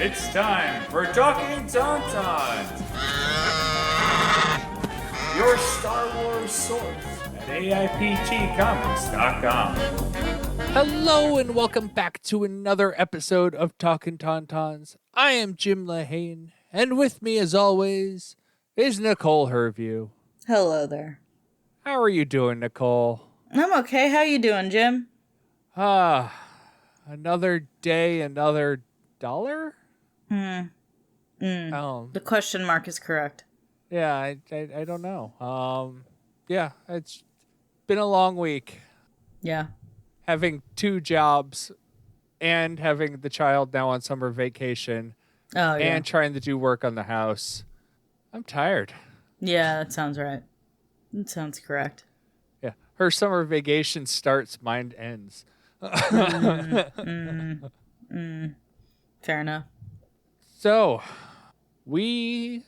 It's time for Talkin Tauntauns, your Star Wars source at AIPTcomics.com. Hello and welcome back to another episode of Talkin Tauntauns. I am Jim Lehane, and with me as always is Nicole Herview. Hello there. How are you doing, Nicole? I'm okay. How you doing, Jim? Another day, another dollar? The question mark is correct. Yeah, I don't know. Yeah, it's been a long week. Yeah. Having two jobs and having the child now on summer vacation and trying to do work on the house. I'm tired. Yeah, that sounds right. That sounds correct. Yeah, her summer vacation starts, mine ends. Fair enough. So, we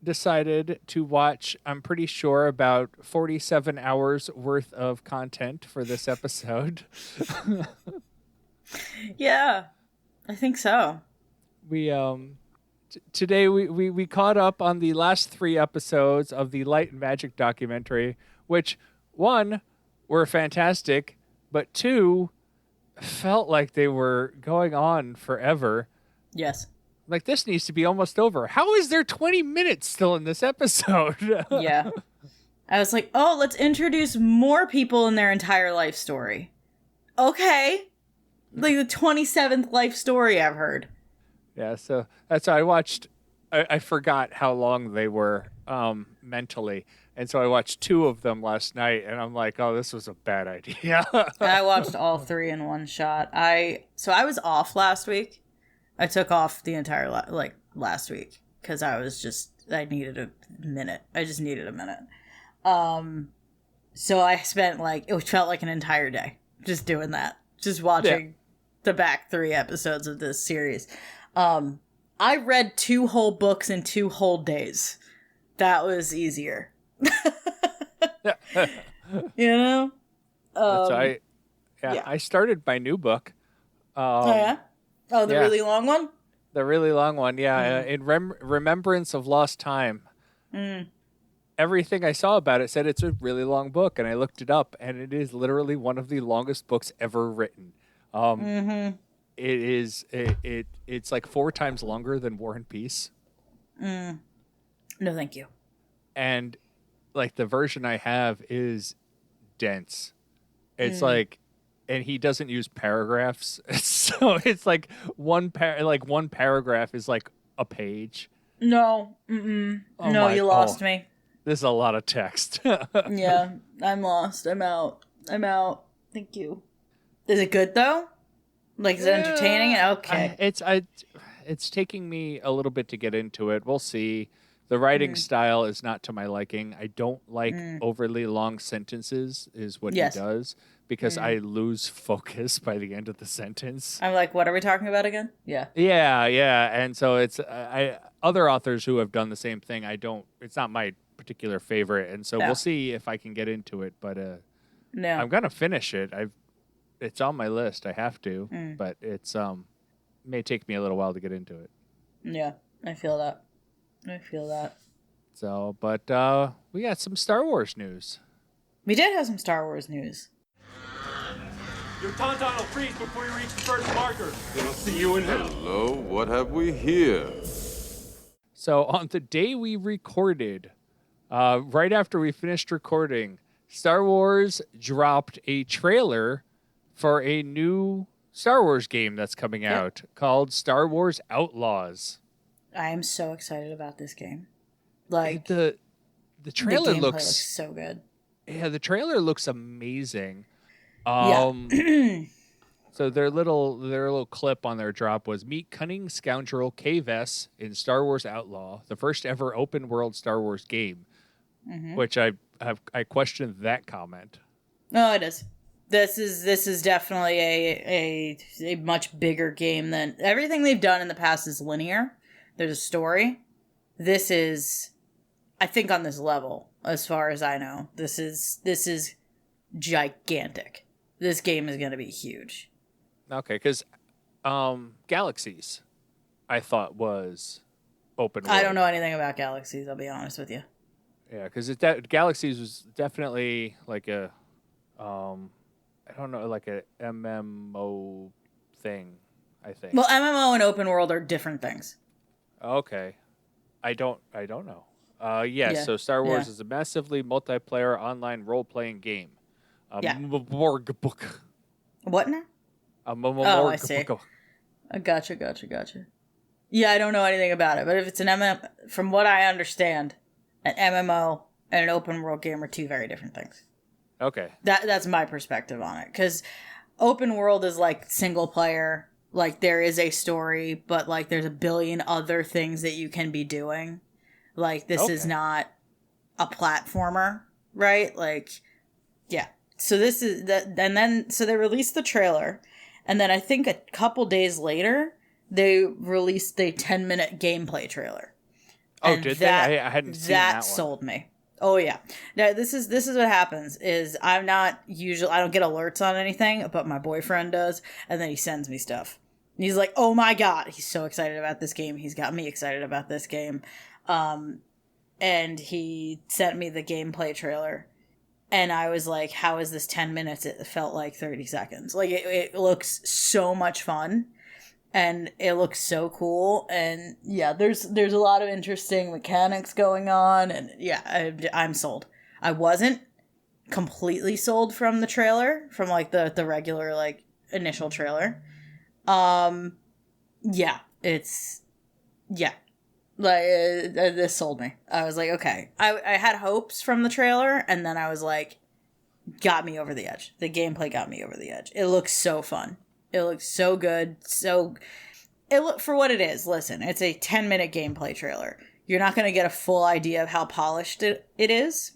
decided to watch, I'm pretty sure, about 47 hours worth of content for this episode. Yeah, I think so. We today we caught up on the last 3 episodes of the Light and Magic documentary, which, 1, were fantastic, but 2, felt like they were going on forever. Yes. Like, this needs to be almost over. How is there 20 minutes still in this episode? Yeah. I was like, oh, let's introduce more people in their entire life story. Okay. Like the 27th life story I've heard. Yeah, so that's how I watched. I forgot how long they were mentally. And so I watched 2 of them last night, and I'm like, oh, this was a bad idea. I watched all 3 in one shot. So I was off last week. I took off the entire last week because I needed a minute. I just needed a minute. So I spent it felt like an entire day just doing that, just watching the back 3 episodes of this series. I read 2 whole books in 2 whole days. That was easier. You know? I started my new book. Oh, yeah? Oh, the really long one? The really long one, yeah. In Remembrance of Lost Time. Everything I saw about it said it's a really long book, and I looked it up, and it is literally one of the longest books ever written. It's like 4 times longer than War and Peace. No, thank you. And like the version I have is dense. It's like, and he doesn't use paragraphs, so it's like one paragraph is like a page. No, you lost me. This is a lot of text. Yeah, I'm lost. I'm out. Thank you. Is it good though? Like, is it entertaining? Okay. It's taking me a little bit to get into it. We'll see. The writing style is not to my liking. I don't like overly long sentences is what he does, because I lose focus by the end of the sentence. I'm like, what are we talking about again? Yeah. Yeah. And so it's other authors who have done the same thing. It's not my particular favorite. And so we'll see if I can get into it. But no, I'm going to finish it. It's on my list. I have to, but it's may take me a little while to get into it. Yeah, I feel that. So, but we got some Star Wars news. We did have some Star Wars news. Your Tauntaun will freeze before you reach the first marker. Then I'll see you in hell. Hello, what have we here? So on the day we recorded, right after we finished recording, Star Wars dropped a trailer for a new Star Wars game that's coming out called Star Wars Outlaws. I am so excited about this game. Like, the trailer the looks so good. Yeah, the trailer looks amazing. Yeah. So their little clip on their drop was meet cunning scoundrel Kay Vess in Star Wars Outlaw, the first ever open world Star Wars game. Which I questioned that comment. No, it is. This is definitely a much bigger game than everything they've done in the past is linear. There's a story. This is, I think, on this level, as far as I know. This is gigantic. This game is going to be huge. Okay, because Galaxies. I thought was open world. I don't know anything about Galaxies, I'll be honest with you. Yeah, because Galaxies was definitely like a, I don't know, like a MMO thing, I think. Well, MMO and open world are different things. Okay. I don't know. Yes, Yeah. so Star Wars Yeah. is a massively multiplayer online role-playing game. Yeah. Morg book. What now? Oh, I see. Gotcha. Yeah, I don't know anything about it, but if it's an MMO, from what I understand, an MMO and an open world game are two very different things. Okay. That's my perspective on it, because open world is like single player, like there is a story, but like there's a billion other things that you can be doing. Like this is not a platformer, right? Like, yeah. So this is that, and then so they released the trailer, and then I think a couple days later they released a 10-minute gameplay trailer. Oh, And did they? I hadn't seen that one. Sold me. Oh yeah. Now this is what happens is I don't get alerts on anything, but my boyfriend does, and then he sends me stuff. And he's like, "Oh my god, he's so excited about this game. He's got me excited about this game." And he sent me the gameplay trailer. And I was like, how is this 10 minutes? It felt like 30 seconds. Like, it looks so much fun. And it looks so cool. And, yeah, there's a lot of interesting mechanics going on. And, yeah, I'm sold. I wasn't completely sold from the trailer. From, like, the regular, like, initial trailer. Yeah, it's... Yeah. Like, this sold me. I was like, okay. I had hopes from the trailer, and then I was like, got me over the edge. The gameplay got me over the edge. It looks so fun. It looks so good. For what it is, listen, it's a 10-minute gameplay trailer. You're not going to get a full idea of how polished it is.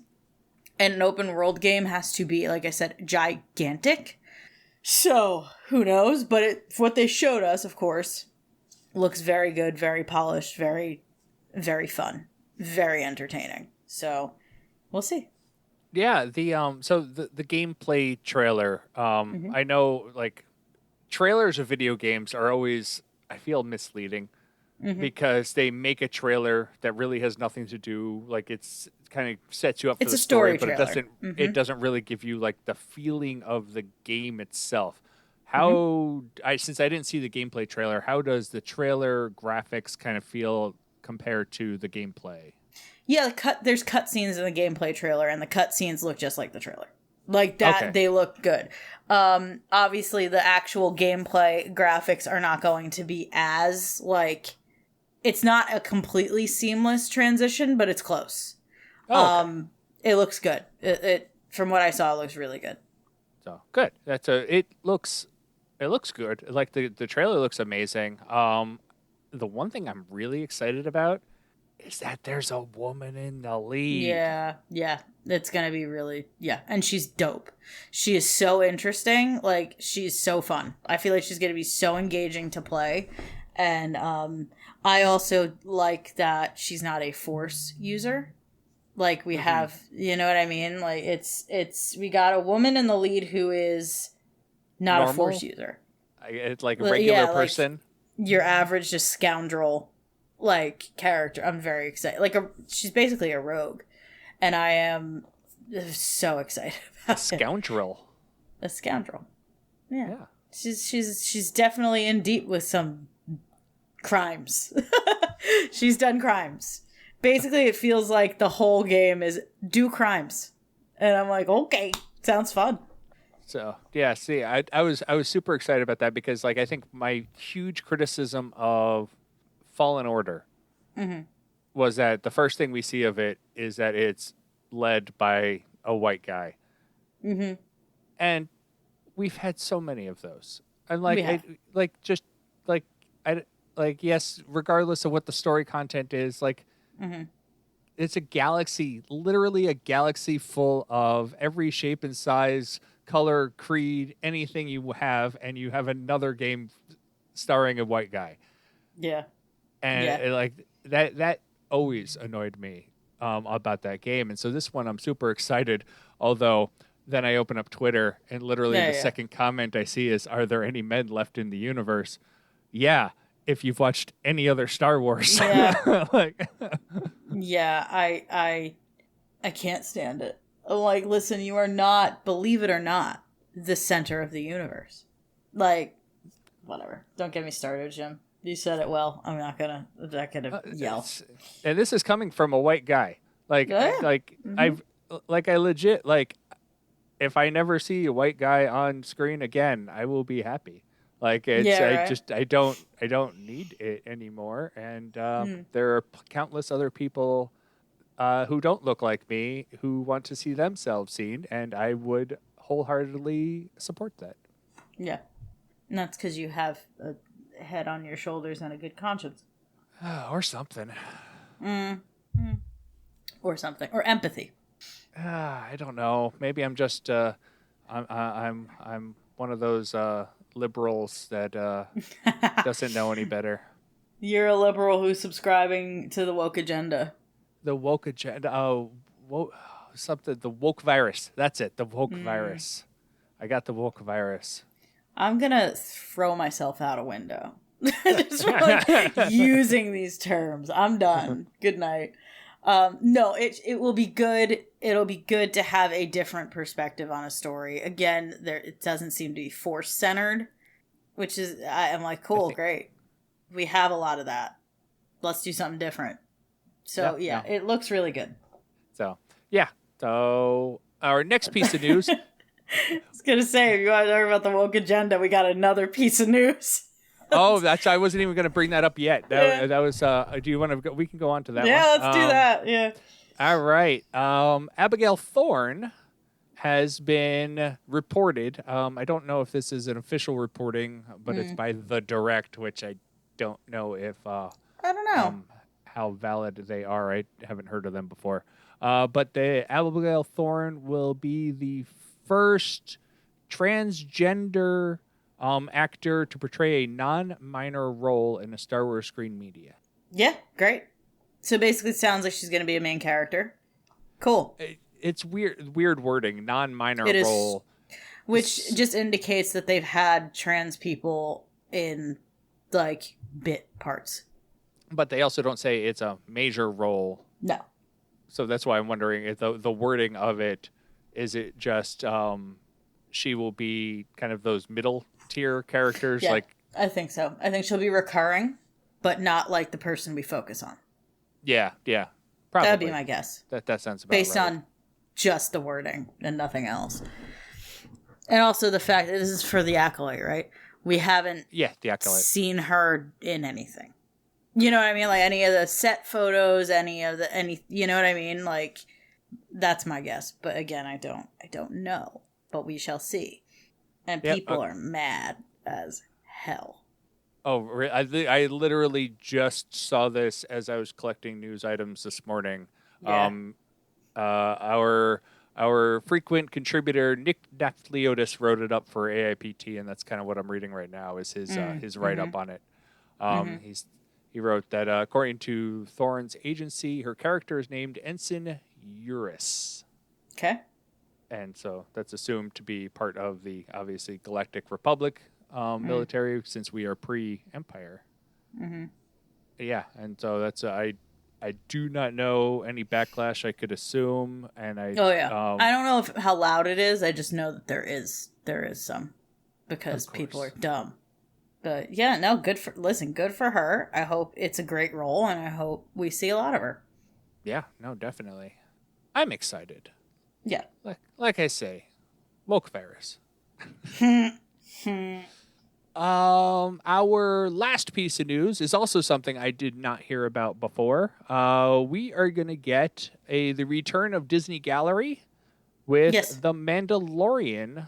And an open world game has to be, like I said, gigantic. So, who knows? But what they showed us, of course, looks very good, very polished, very... very fun, very entertaining. So we'll see. Yeah, the gameplay trailer. I know like trailers of video games are always, I feel, misleading because they make a trailer that really has nothing to do. Like it kind of sets you up for the story, but it doesn't really give you like the feeling of the game itself. Since I didn't see the gameplay trailer, how does the trailer graphics kind of feel compared to the gameplay? Yeah, there's cutscenes in the gameplay trailer, and the cutscenes look just like the trailer. Like that, okay. They look good. Obviously, the actual gameplay graphics are not going to be as, like... It's not a completely seamless transition, but it's close. It looks good. It from what I saw, it looks really good. So, good. It looks good. Like, the trailer looks amazing. The one thing I'm really excited about is that there's a woman in the lead. Yeah. It's going to be really... Yeah, and she's dope. She is so interesting. Like, she's so fun. I feel like she's going to be so engaging to play. And I also like that she's not a Force user. Like, we have... You know what I mean? Like, it's... We got a woman in the lead who is not normal? A Force user. It's like a regular person. Like, your average just scoundrel like character. I'm very excited. Like she's basically a rogue, and I am so excited about Scoundrel. A scoundrel. Yeah. She's definitely in deep with some crimes. She's done crimes. Basically, it feels like the whole game is do crimes, and I'm like, okay, sounds fun. So yeah, see, I was super excited about that because like I think my huge criticism of Fallen Order was that the first thing we see of it is that it's led by a white guy, and we've had so many of those. And like yes, regardless of what the story content is, like it's a galaxy, literally a galaxy full of every shape and size, color, creed, anything you have, and you have another game starring a white guy. Yeah. And like that always annoyed me about that game. And so this one I'm super excited, although then I open up Twitter and literally the second comment I see is, are there any men left in the universe? Yeah. if you've watched any other Star Wars. Yeah. Like, Yeah, I can't stand it. Like, listen, you are not, believe it or not, the center of the universe. Like, whatever. Don't get me started, Jim. You said it well. I'm not gonna yell. And this is coming from a white guy. Like, Oh, yeah. I legit, like, if I never see a white guy on screen again, I will be happy. Like, it's, Yeah, right. I don't need it anymore. And there are countless other people who don't look like me who want to see themselves seen, and I would wholeheartedly support that. Yeah. And that's because you have a head on your shoulders and a good conscience. Or something. Or something. Or empathy. I don't know. Maybe I'm just I'm one of those liberals that doesn't know any better. You're a liberal who's subscribing to the woke agenda. The woke agenda. Oh, something. The woke virus. That's it. The woke virus. I got the woke virus. I'm gonna throw myself out a window. Just for, like, using these terms. I'm done. Good night. No, it will be good. It'll be good to have a different perspective on a story. Again, it doesn't seem to be force centered, which is, I'm like, cool, great. We have a lot of that. Let's do something different. So yeah, it looks really good. So yeah. So our next piece of news. I was gonna say, if you want to talk about the woke agenda, we got another piece of news. Oh, I wasn't even going to bring that up yet. That was. Do you want to go? We can go on to that. Yeah, one. let's do that. Yeah. All right. Abigail Thorne has been reported. I don't know if this is an official reporting, but it's by The Direct, which I don't know if. I don't know. How valid they are. I haven't heard of them before. But the Abigail Thorne will be the first transgender actor to portray a non-minor role in a Star Wars screen media. Yeah, great. So basically it sounds like she's going to be a main character. Cool. It's weird wording, non-minor role. Which just indicates that they've had trans people in, like, bit parts. But they also don't say it's a major role. No. So that's why I'm wondering if the wording of it, is it just she will be kind of those middle tier characters? Yeah, like I think so. I think she'll be recurring, but not like the person we focus on. Yeah. Probably. That'd be my guess. That sounds about based right. on just the wording and nothing else. And also the fact that this is for the Acolyte, right? We haven't the Acolyte. seen her in anything. You know what I mean? Like any of the set photos, any, you know what I mean? Like, that's my guess. But again, I don't know. But we shall see. And people are mad as hell. Oh, I literally just saw this as I was collecting news items this morning. Yeah. Our frequent contributor Nick Naftliotis wrote it up for AIPT, and that's kind of what I'm reading right now is his write up on it. He wrote that according to Thorne's agency, her character is named Ensign Eurus. Okay. And so that's assumed to be part of the, obviously, Galactic Republic military, since we are pre-Empire. Mm-hmm. Yeah, and so that's I do not know any backlash I could assume, and I I don't know how loud it is. I just know that there is some, because people are dumb. But yeah, no, good for her. I hope it's a great role, and I hope we see a lot of her. Yeah, no, definitely. I'm excited. Yeah. Like I say, woke virus. Our last piece of news is also something I did not hear about before. We are going to get the return of Disney Gallery with The Mandalorian,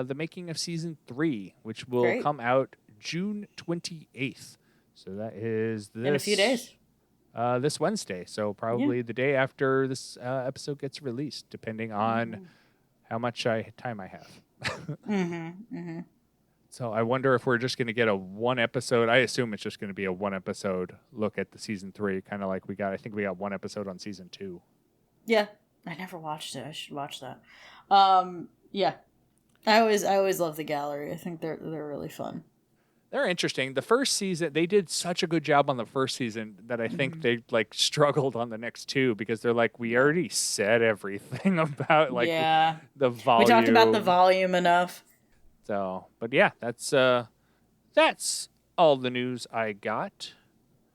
the making of season 3, which will come out June 28th. So that is in a few days. This Wednesday. So probably the day after this episode gets released, depending on how much time I have. So I wonder if we're just going to get a one episode. I assume it's just going to be a one episode look at the season 3, kind of like I think we got one episode on season 2. Yeah. I never watched it. I should watch that. Yeah. I always love the gallery. I think they're really fun. They're interesting. The first season, they did such a good job on the first season that I think they like struggled on the next two because they're like, we already said everything about like the volume. We talked about the volume enough. So, but yeah, that's all the news I got.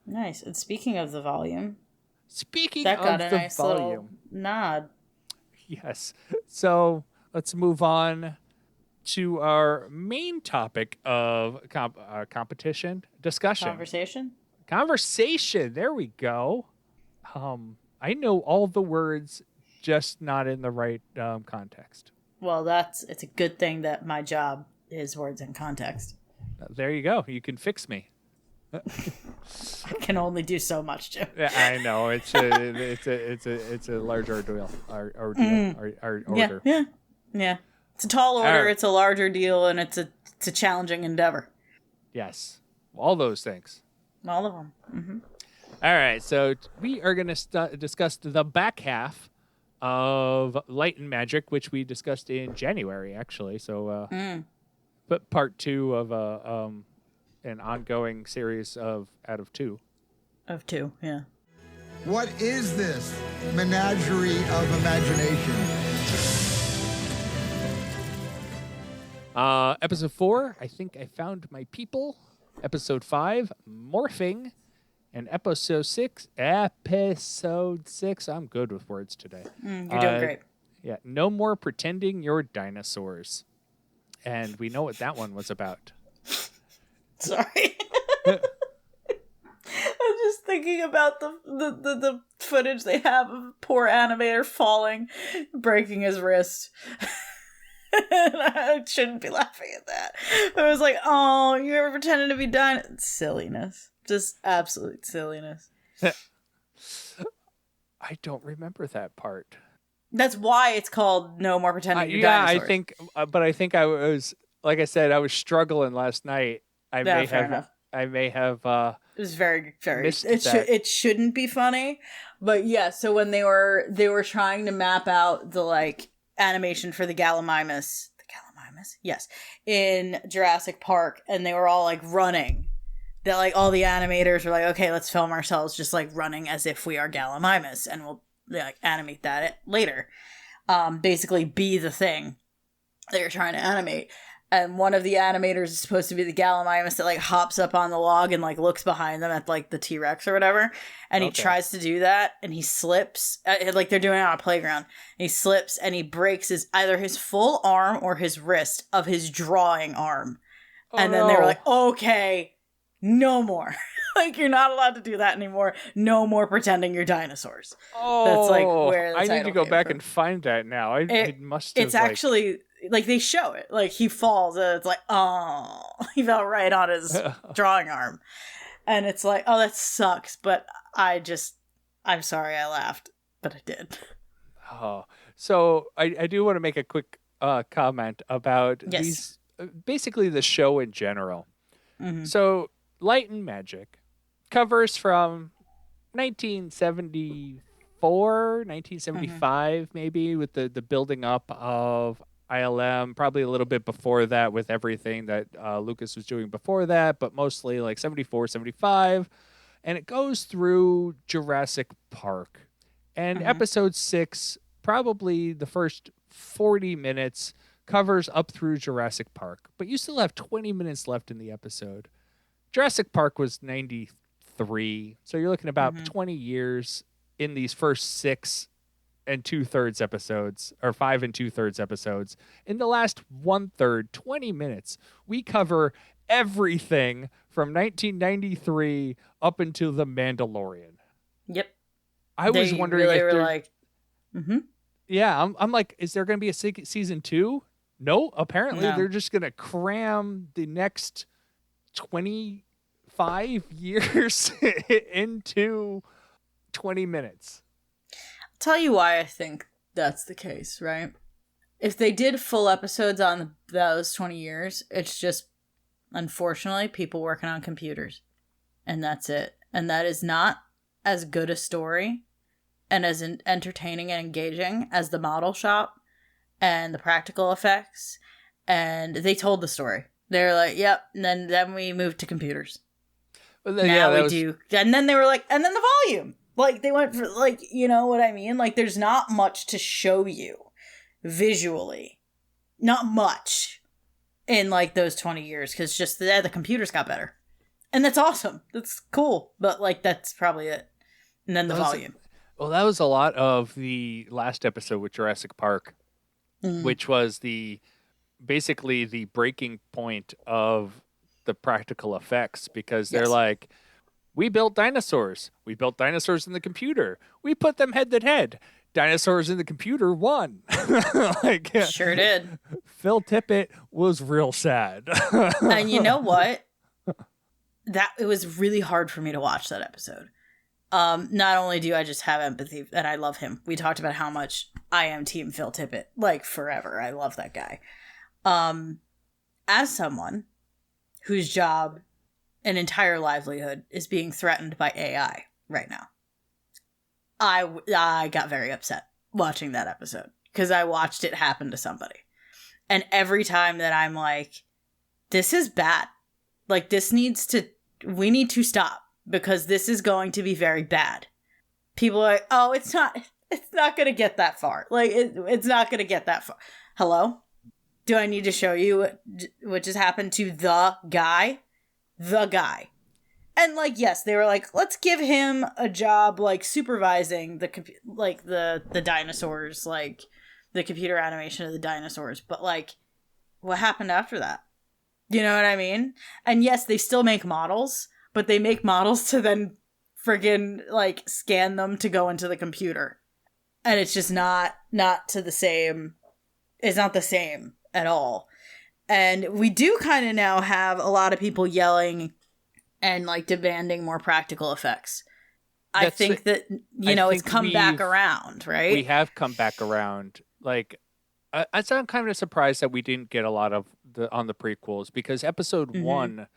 Nice. And speaking of the volume, that got a the nice volume. little nod. Yes. So let's move on to our main topic of competition discussion. Conversation. There we go. I know all the words, just not in the right context. Well, it's a good thing that my job is words in context. There you go. You can fix me. I can only do so much, Jim. I know it's a large ordeal. Order. Yeah. It's a tall order. It's a large ordeal, and it's a challenging endeavor. Yes, all those things. All of them. Mm-hmm. All right, so we are going to discuss the back half of Light and Magic, which we discussed in January, actually. So, but part 2 of an ongoing series out of 2. Of 2, yeah. What is this menagerie of imagination? Episode 4, I think I found my people. Episode 5, morphing, and episode 6. I'm good with words today. You're doing great. Yeah, no more pretending you're dinosaurs, and we know what that one was about. Sorry. I'm just thinking about the footage they have of a poor animator falling, breaking his wrist. I shouldn't be laughing at that. I was like, oh, you ever pretended to be dying? Silliness. Just absolute silliness. I don't remember that part. That's why it's called No More Pretending You're Dinosaurs. I think, but I think I was, like I said, I was struggling last night. I may have. It was very, very. It shouldn't be funny, but yeah. So when they were trying to map out the like animation for the Gallimimus, yes, in Jurassic Park, and they were all like running. That like all the animators were like, okay, let's film ourselves just like running as if we are Gallimimus, and we'll like animate that later. Basically, be the thing they're trying to animate. And one of the animators is supposed to be the Gallimimus that like hops up on the log and like looks behind them at like the T-Rex or whatever. And he tries to do that and he slips. Like they're doing it on a playground. And he slips and he breaks either his full arm or his wrist of his drawing arm. And then they were like, okay, no more. Like you're not allowed to do that anymore. No more pretending you're dinosaurs. That's like where the I need to go back from. And find that now. It must have. It's actually. Like, they show it. Like, he falls, and it's like, oh, he fell right on his drawing arm. And it's like, oh, that sucks. But I'm sorry I laughed. But I did. Oh. So, I do want to make a quick comment about these, basically the show in general. Mm-hmm. So, Light and Magic covers from 1974, 1975, maybe, with the building up of ILM, probably a little bit before that with everything that Lucas was doing before that, but mostly like 74, 75. And it goes through Jurassic Park. And episode 6, probably the first 40 minutes, covers up through Jurassic Park. But you still have 20 minutes left in the episode. Jurassic Park was 93. So you're looking about 20 years in these first 6 and 2/3 episodes, or 5 and 2/3 episodes. In the last 1/3, 20 minutes, we cover everything from 1993 up until The Mandalorian. Yep. I was wondering really if were like, yeah, I'm like, is there going to be a season 2? No, apparently they're just going to cram the next 25 years into 20 minutes. Tell you why I think that's the case, right? If they did full episodes on those 20 years, it's just, unfortunately, people working on computers. And that's it. And that is not as good a story and as entertaining and engaging as the model shop and the practical effects. And they told the story. They're like, yep. And then we moved to computers. Well, do. And then they were like, and then the volume. Like, they went for, like, you know what I mean? Like, there's not much to show you visually. Not much in, like, those 20 years. Because just the computers got better. And that's awesome. That's cool. But, like, that's probably it. And then the volume. Well, that was a lot of the last episode with Jurassic Park, which was basically the breaking point of the practical effects, because they're like, we built dinosaurs. We built dinosaurs in the computer. We put them head to head. Dinosaurs in the computer won. Like, sure did. Phil Tippett was real sad. And you know what? It was really hard for me to watch that episode. Not only do I just have empathy, and I love him. We talked about how much I am Team Phil Tippett, like, forever. I love that guy. As someone whose job and entire livelihood is being threatened by AI right now, I got very upset watching that episode, because I watched it happen to somebody. And every time that I'm like, this is bad. Like, we need to stop, because this is going to be very bad. People are like, oh, it's not going to get that far. Like, it's not going to get that far. Hello? Do I need to show you what just happened to the guy? The guy. And, like, yes, they were like, let's give him a job, like, supervising the dinosaurs, like, the computer animation of the dinosaurs. But, like, what happened after that? You know what I mean? And yes, they still make models, but they make models to then friggin', like, scan them to go into the computer. And it's just not to the same. It's not the same at all. And we do kind of now have a lot of people yelling and, like, demanding more practical effects. I think that, it's come back around, right? We have come back around. Like, I'm kind of surprised that we didn't get a lot of on the prequels, because episode 1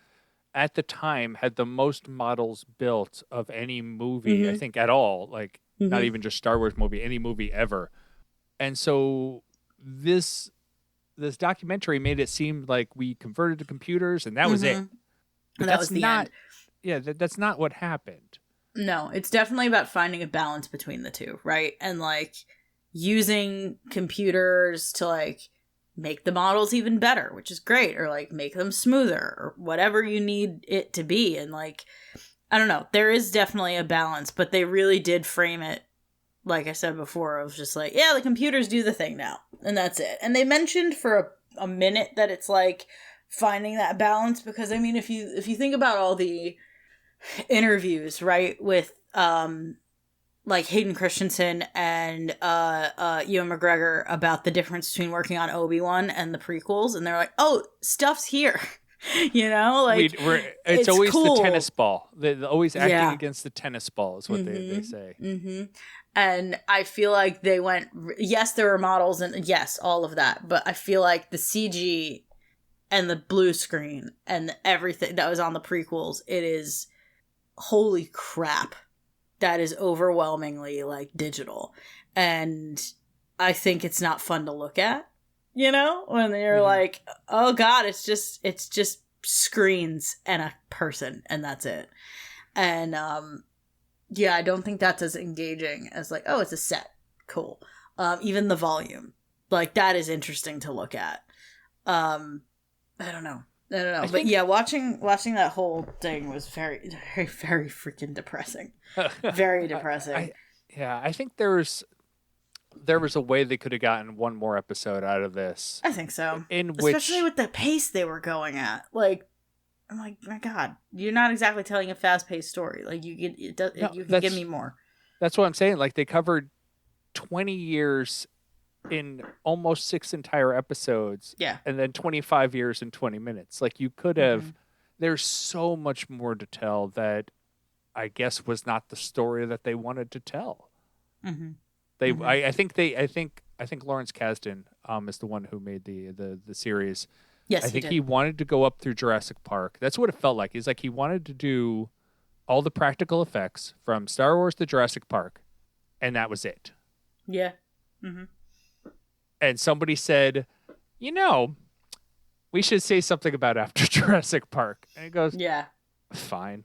at the time had the most models built of any movie, I think, at all. Like, not even just Star Wars movie, any movie ever. And so this documentary made it seem like we converted to computers and that was it. But that was the end. Yeah, that's not what happened. No, it's definitely about finding a balance between the two, right? And, like, using computers to, like, make the models even better, which is great, or, like, make them smoother, or whatever you need it to be. And, like, I don't know, there is definitely a balance, but they really did frame it, like I said before, of just like, yeah, the computers do the thing now, and that's it. And they mentioned for a minute that it's, like, finding that balance, because, I mean, if you think about all the interviews, right, with like Hayden Christensen and Ewan McGregor about the difference between working on Obi-Wan and the prequels, and they're like, oh, stuff's here. Like, it's always cool. The tennis ball. They're always acting against the tennis ball is what they say. And I feel like they went, yes, there were models and yes, all of that, but I feel like the CG and the blue screen and everything that was on the prequels, it is, holy crap, that is overwhelmingly, like, digital. And I think it's not fun to look at, when you're like, oh god, it's just screens and a person and that's it. And I don't think that's as engaging as, like, oh, it's a set, cool. Even the volume, like, that is interesting to look at. I don't know. But yeah, watching that whole thing was very, very, very freaking depressing. Very depressing. I think there was a way they could have gotten one more episode out of this. I think so. Especially with the pace they were going at. Like, I'm like, my god, you're not exactly telling a fast-paced story. Like, you can give me more. That's what I'm saying. Like, they covered 20 years in almost 6 entire episodes. Yeah. And then 25 years in 20 minutes. Like, you could have, there's so much more to tell that I guess was not the story that they wanted to tell. I think Lawrence Kasdan is the one who made the series. Yes, I think he wanted to go up through Jurassic Park. That's what it felt like. He's like, he wanted to do all the practical effects from Star Wars to Jurassic Park, and that was it. Yeah. And somebody said, we should say something about after Jurassic Park. And he goes, Yeah. fine.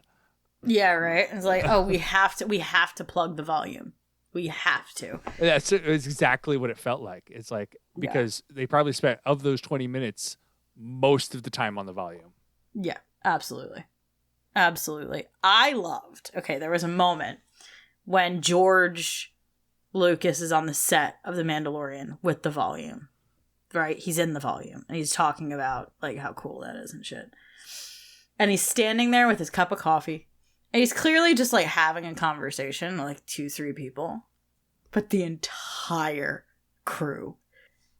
Yeah, right. It's like, oh, we have to plug the volume. We have to. That's exactly what it felt like. It's like, because they probably spent, of those 20 minutes, most of the time on the volume. Yeah, absolutely. Absolutely. I loved, there was a moment when George Lucas is on the set of The Mandalorian with the volume, right? He's in the volume and he's talking about like how cool that is and shit. And he's standing there with his cup of coffee and he's clearly just like having a conversation, like 2-3 people, but the entire crew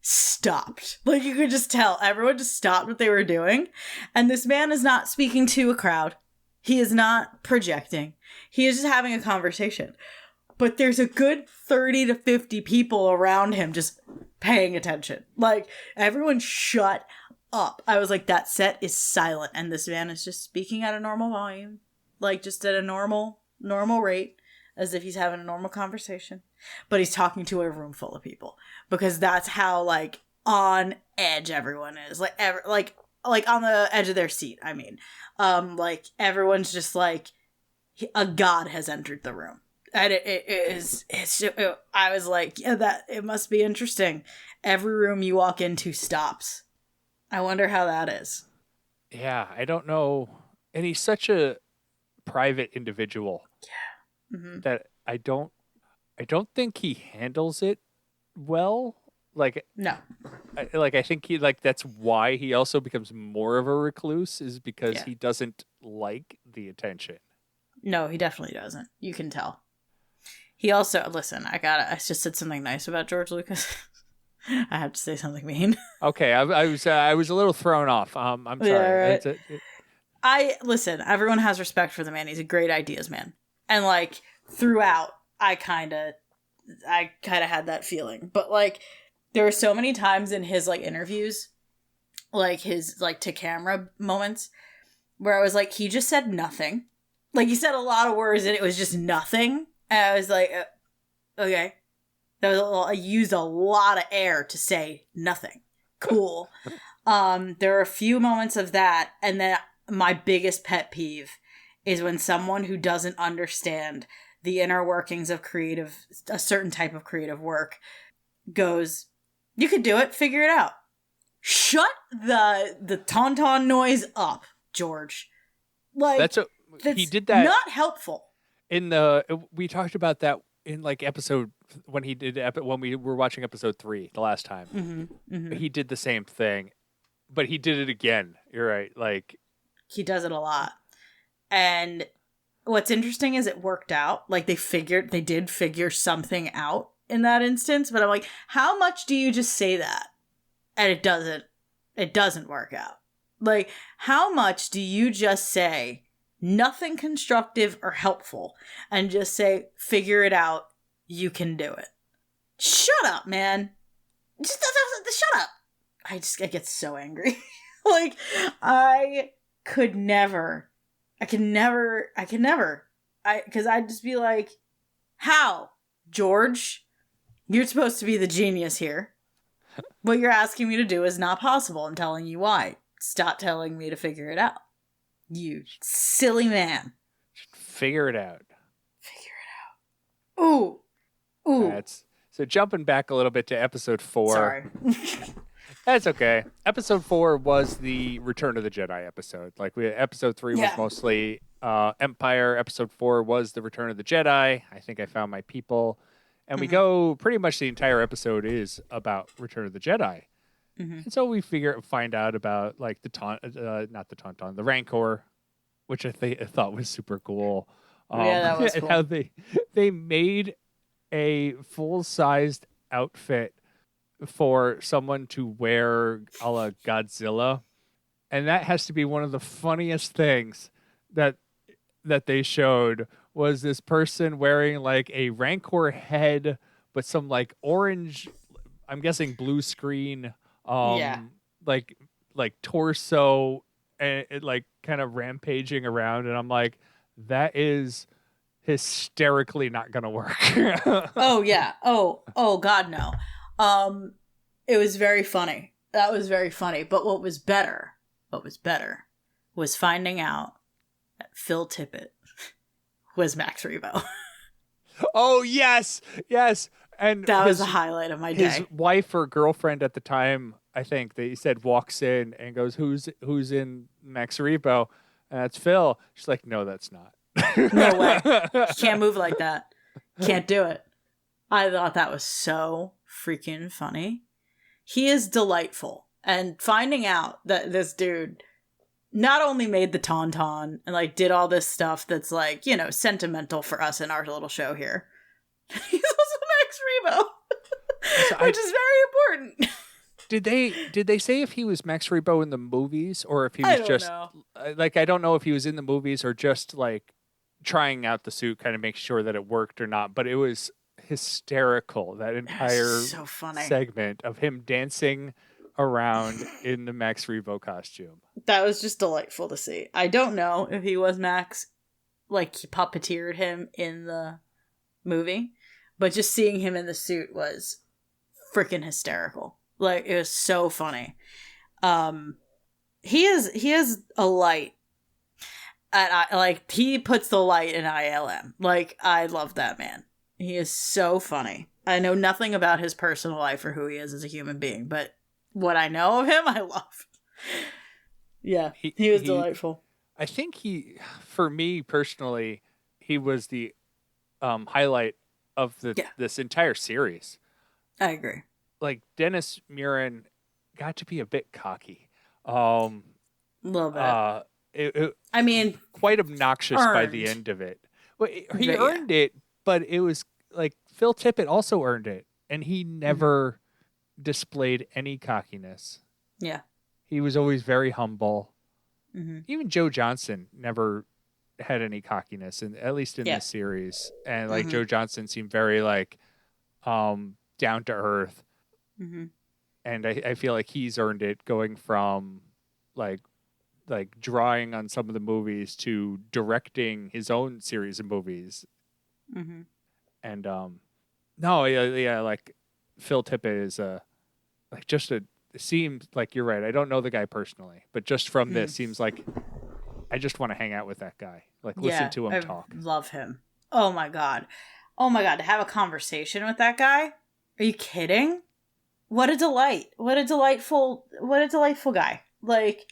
stopped. Like you could just tell everyone just stopped what they were doing. And this man is not speaking to a crowd. He is not projecting. He is just having a conversation. But there's a good 30 to 50 people around him just paying attention. Like, everyone shut up. I was like, that set is silent. And this man is just speaking at a normal volume. Like, just at a normal rate. As if he's having a normal conversation. But he's talking to a room full of people. Because that's how, like, on edge everyone is. Like on the edge of their seat, I mean. Like, everyone's just like, a god has entered the room. And I was like, yeah, that it must be interesting. Every room you walk into stops. I wonder how that is. Yeah, I don't know. And he's such a private individual. Yeah. Mm-hmm. That I don't think he handles it well. Like, no. I think he, like, that's why he also becomes more of a recluse, is because he doesn't like the attention. No, he definitely doesn't. You can tell. He also, listen, I just said something nice about George Lucas. I have to say something mean. Okay, I was a little thrown off. I'm sorry. Yeah, right. Listen, everyone has respect for the man. He's a great ideas man. And like throughout, I kind of had that feeling. But like there were so many times in his like interviews, like his like to camera moments where I was like, he just said nothing. Like he said a lot of words and it was just nothing. And I was like, okay. I used a lot of air to say nothing. Cool. There are a few moments of that. And then my biggest pet peeve is when someone who doesn't understand the inner workings of a certain type of creative work goes, you could do it, figure it out. Shut the tauntaun noise up, George. Like, he did that. Not helpful. We talked about that in like episode when we were watching episode 3 the last time. Mm-hmm, mm-hmm. He did the same thing, but he did it again. You're right. Like he does it a lot. And what's interesting is it worked out. Like they did figure something out in that instance, but I'm like, how much do you just say that? And it doesn't work out. Like, how much do you just say nothing constructive or helpful and just say, figure it out, you can do it? Shut up, man. Just shut up. I get so angry. Like, I could never. Because I'd just be like, how? George, you're supposed to be the genius here. What you're asking me to do is not possible. I'm telling you why. Stop telling me to figure it out. You silly man. Figure it out. Ooh. So jumping back a little bit to episode 4. Sorry. That's okay. Episode 4 was the Return of the Jedi episode. Like episode 3 was mostly Empire. Episode 4 was the Return of the Jedi. I think I found my people. And we go pretty much the entire episode is about Return of the Jedi. Mm-hmm. And so we find out about like the Rancor, which I thought was super cool. That was cool. How they made a full-sized outfit for someone to wear a la Godzilla. And that has to be one of the funniest things that they showed, was this person wearing like a Rancor head, but some like orange, I'm guessing blue screen, like torso, and it like kind of rampaging around. And I'm like, that is hysterically not gonna work. Oh yeah. Oh God, no. It was very funny. That was very funny. But what was better was finding out that Phil Tippett was Max Rebo. Oh, yes. And that was the highlight of my day. His wife or girlfriend at the time, I think, they said, walks in and goes, who's in Max Rebo? And that's Phil. She's like, no, that's not. No way. You can't move like that. Can't do it. I thought that was so freaking funny. He is delightful. And finding out that this dude not only made the Tauntaun and like did all this stuff that's like, you know, sentimental for us in our little show here. He's also Max Rebo, which is very important. Did they say if he was Max Rebo in the movies or if he was like, I don't know if he was in the movies or just like trying out the suit, kind of make sure that it worked or not, but it was hysterical, that entire so funny segment of him dancing around in the Max Rebo costume. That was just delightful to see. I don't know if he was Max, like he puppeteered him in the movie, but just seeing him in the suit was freaking hysterical. Like, it was so funny. He is a light. And he puts the light in ILM. Like, I love that man. He is so funny. I know nothing about his personal life or who he is as a human being, but what I know of him, I love. Yeah, he was delightful. I think for me personally, he was the highlight of this entire series. I agree. Like, Dennis Muren got to be a bit cocky. A little bit. I mean, quite obnoxious by the end of it. Well, he earned it, but it was like Phil Tippett also earned it, and he never displayed any cockiness. Yeah. He was always very humble. Mm-hmm. Even Joe Johnson never had any cockiness, at least in this series. And like Joe Johnson seemed very like down to earth. Mm-hmm. And I feel like he's earned it, going from like drawing on some of the movies to directing his own series of movies. Mm-hmm. And like Phil Tippett is seems like, you're right, I don't know the guy personally, but just from this seems like I just want to hang out with that guy. Like, listen to him talk. Love him. Oh my god, to have a conversation with that guy. Are you kidding? What a delight. What a delightful guy. Like,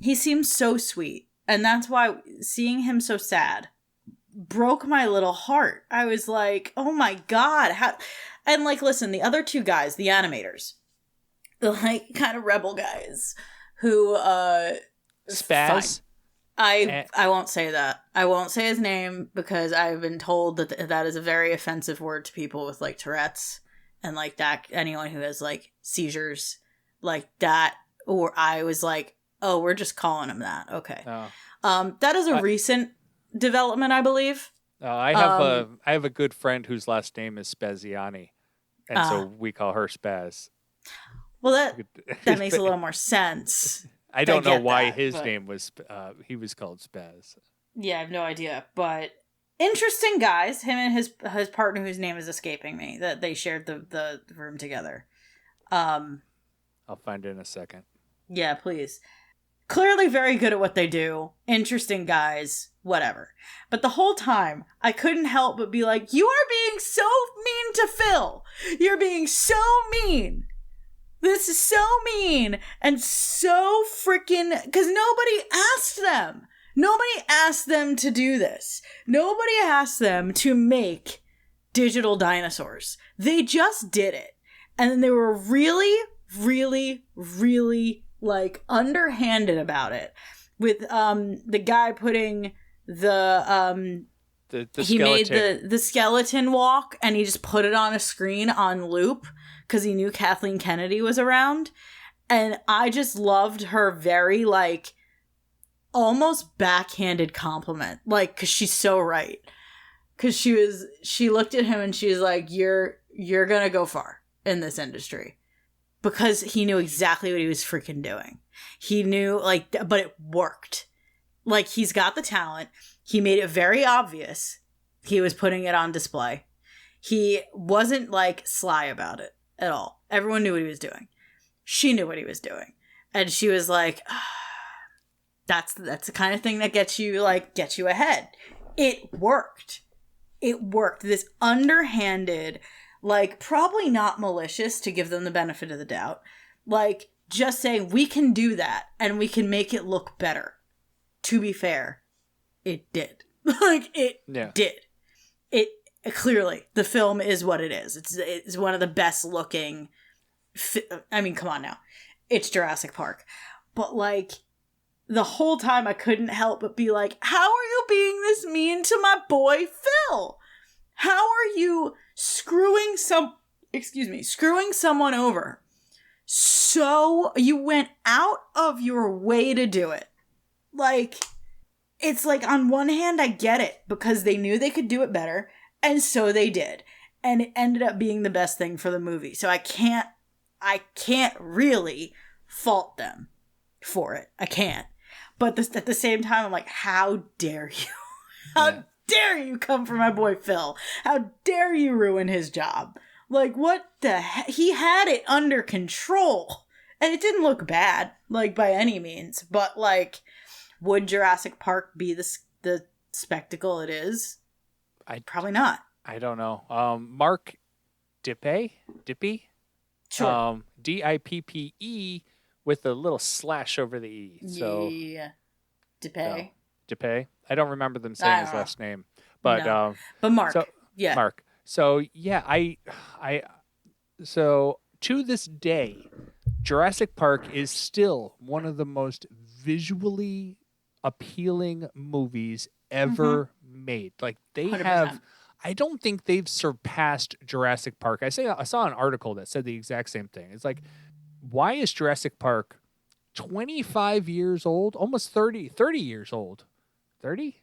he seems so sweet. And that's why seeing him so sad broke my little heart. I was like, oh my god. How? And like, listen, the other two guys, the animators, the like kind of rebel guys who Spaz. I won't say that. I won't say his name because I've been told that that is a very offensive word to people with like Tourette's and like that, anyone who has like seizures like that. Or I was like, oh, we're just calling him that. Okay. Oh. That is a recent development, I believe. I have a good friend whose last name is Spaziani, and so we call her Spaz. Well, that makes a little more sense. I don't know why his name was he was called Spaz. Yeah, I have no idea, but interesting guys. Him and his partner, whose name is escaping me, that they shared the room together. I'll find it in a second. Yeah, please. Clearly very good at what they do. Interesting guys, whatever. But the whole time, I couldn't help but be like, you are being so mean to Phil. You're being so mean. This is so mean and so freaking... Because nobody asked them. Nobody asked them to do this. Nobody asked them to make digital dinosaurs. They just did it. And then they were really, really, really... like underhanded about it, with the guy putting the he made the skeleton walk and he just put it on a screen on loop because he knew Kathleen Kennedy was around, and I just loved her very like almost backhanded compliment, like, because she's so right, because she looked at him and she was like, you're gonna go far in this industry. Because he knew exactly what he was freaking doing. He knew, like, but it worked. Like, he's got the talent. He made it very obvious he was putting it on display. He wasn't, like, sly about it at all. Everyone knew what he was doing. She knew what he was doing. And she was like, that's the kind of thing that gets you ahead. It worked. It worked. This underhanded, like, probably not malicious, to give them the benefit of the doubt. Like, just saying, we can do that and we can make it look better. To be fair, it did. Like, it did. It clearly, the film is what it is. It's one of the best looking. I mean, come on now. It's Jurassic Park. But, like, the whole time I couldn't help but be like, how are you being this mean to my boy Phil? How are you screwing someone over? So you went out of your way to do it. Like, it's like, on one hand, I get it, because they knew they could do it better, and so they did. And it ended up being the best thing for the movie. So I can't really fault them for it. I can't. But at the same time, I'm like, how dare you? How dare you come for my boy Phil? How dare you ruin his job? Like, what the heck? He had it under control. And it didn't look bad, like, by any means. But, like, would Jurassic Park be the spectacle it is? Probably not. I don't know. Mark Dippe? Sure. Dippe with a little slash over the E. So, yeah. Dippe. Dippe. I don't remember them saying his last name. But no. But Mark. So, yeah. Mark. So, yeah, so to this day, Jurassic Park is still one of the most visually appealing movies ever made. Like, they 100%. have, I don't think they've surpassed Jurassic Park. I saw an article that said the exact same thing. It's like, why is Jurassic Park 25 years old? Almost 30 years old. 30?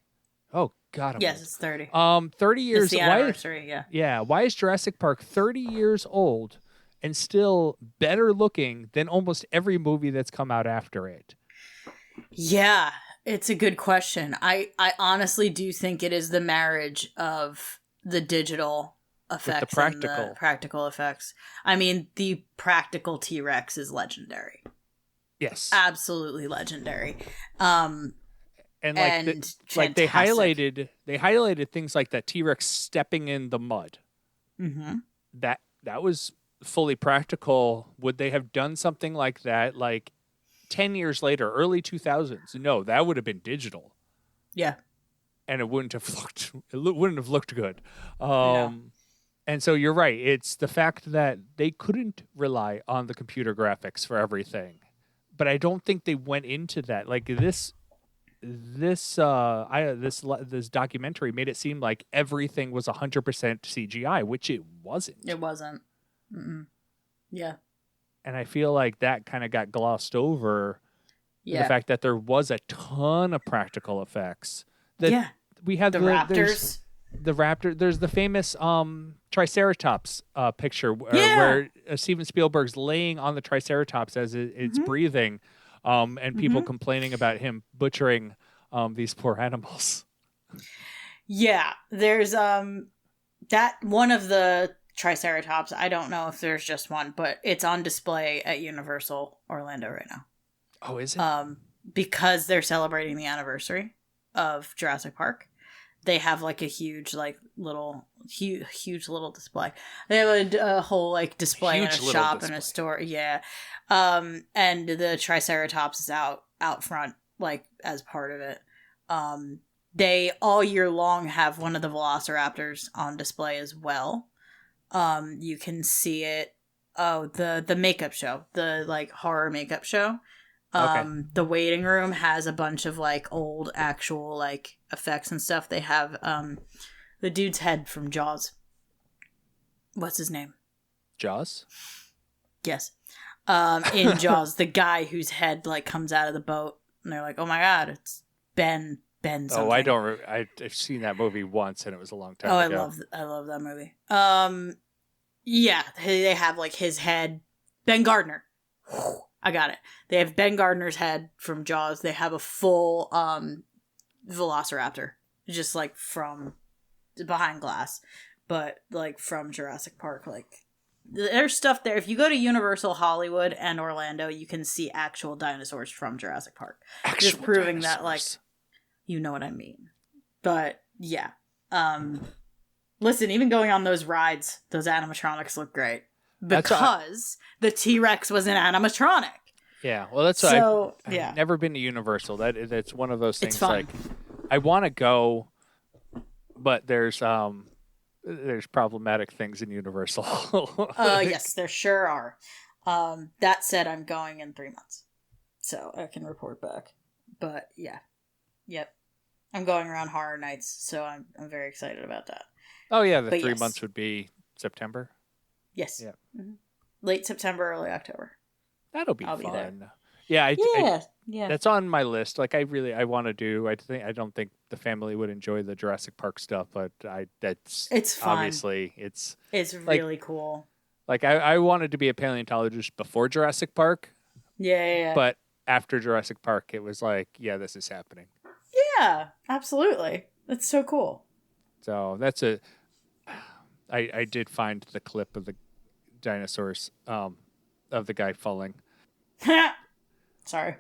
Oh, God. Yes, it's 30. 30 years. It's the anniversary, yeah. Yeah. Why is Jurassic Park 30 years old and still better looking than almost every movie that's come out after it? Yeah, it's a good question. I honestly do think it is the marriage of the digital effects with and the practical effects. I mean, the practical T-Rex is legendary. Yes. Absolutely legendary. And like they highlighted things like that T-Rex stepping in the mud. Mm-hmm. That was fully practical. Would they have done something like that like 10 years later, early 2000s? No, that would have been digital. Yeah. And it wouldn't have looked good. No. And so you're right. It's the fact that they couldn't rely on the computer graphics for everything. But I don't think they went into that. Like this documentary made it seem like everything was 100% CGI, which it wasn't. It wasn't. Mm-mm. Yeah. And I feel like that kind of got glossed over. Yeah. The fact that there was a ton of practical effects. We had the raptors. The raptor. There's the famous Triceratops picture where Steven Spielberg's laying on the Triceratops as it's breathing. And people complaining about him butchering these poor animals. Yeah, there's that one of the Triceratops. I don't know if there's just one, but it's on display at Universal Orlando right now. Oh, is it? Because they're celebrating the anniversary of Jurassic Park. They have like a huge little display. They have a whole like display in a shop and a store. Yeah. And the Triceratops is out front, like, as part of it. They all year long have one of the Velociraptors on display as well. You can see it. Oh, the makeup show, the like horror makeup show. The waiting room has a bunch of like old actual like effects and stuff. They have the dude's head from Jaws. What's his name? Jaws? Yes. In Jaws, the guy whose head like comes out of the boat, and they're like, "Oh my God, it's Ben something." Oh, I've seen that movie once, and it was a long time ago. I love that movie. Yeah, they have like his head, Ben Gardner. I got it. They have Ben Gardner's head from Jaws. They have a full Velociraptor, just like from behind glass, but like from Jurassic Park, like There's stuff there. If you go to Universal Hollywood and Orlando, you can see actual dinosaurs from Jurassic Park. Just proving that, like, you know what I mean. But, yeah. Listen, even going on those rides, those animatronics look great. Because the T-Rex was an animatronic. Yeah, well, that's so, why I've never been to Universal. That's one of those things. It's fun. Like, I want to go, but there's problematic things in Universal. Yes, there sure are. That said, I'm going in 3 months, so I can report back. But yeah, yep, I'm going around Horror Nights, so I'm very excited about that. Oh yeah, the 3 months would be September. Yes. Yeah. Mm-hmm. Late September, early October. That'll be I'll fun. Be there. Yeah, yeah. That's on my list. Like, I want to do. I don't think the family would enjoy the Jurassic Park stuff, but it's fun. Obviously, it's really cool. Like, I wanted to be a paleontologist before Jurassic Park. Yeah. But after Jurassic Park, it was like, yeah, this is happening. Yeah, absolutely. That's so cool. So I did find the clip of the dinosaurs, of the guy falling. Sorry,